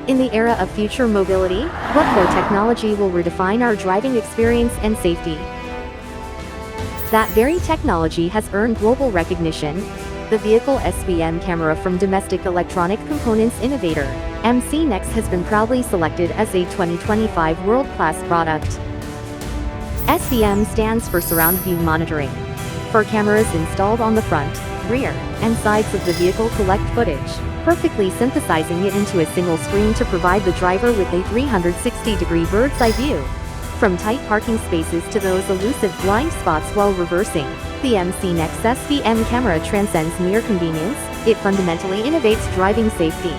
In the era of future mobility, what technology will redefine our driving experience and safety? That very technology has earned global recognition. The vehicle SVM camera from domestic electronic components innovator, MCNEX, has been proudly selected as a 2025 World Class Product. SVM stands for Surround View Monitoring. For cameras installed on the front, rear, and sides of the vehicle collect footage, perfectly synthesizing it into a single screen to provide the driver with a 360-degree bird's-eye view. From tight parking spaces to those elusive blind spots while reversing, the MCNEX SVM camera transcends mere convenience. It fundamentally innovates driving safety.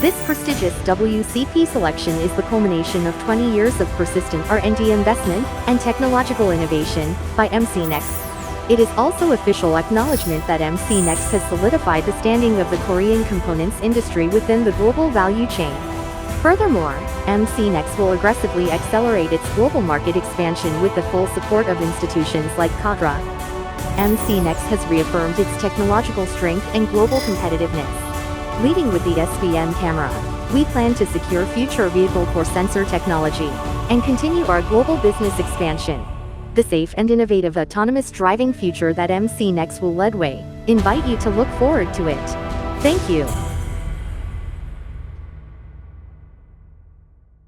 This prestigious WCP selection is the culmination of 20 years of persistent R&D investment and technological innovation by MCNEX. It is also official acknowledgement that MCNEX has solidified the standing of the Korean components industry within the global value chain. Furthermore, MCNEX will aggressively accelerate its global market expansion with the full support of institutions like CADRA. MCNEX has reaffirmed its technological strength and global competitiveness. Leading with the SVM camera, we plan to secure future vehicle core sensor technology and continue our global business expansion. The safe and innovative autonomous driving future that MCNEX will lead way, invite you to look forward to it. Thank you.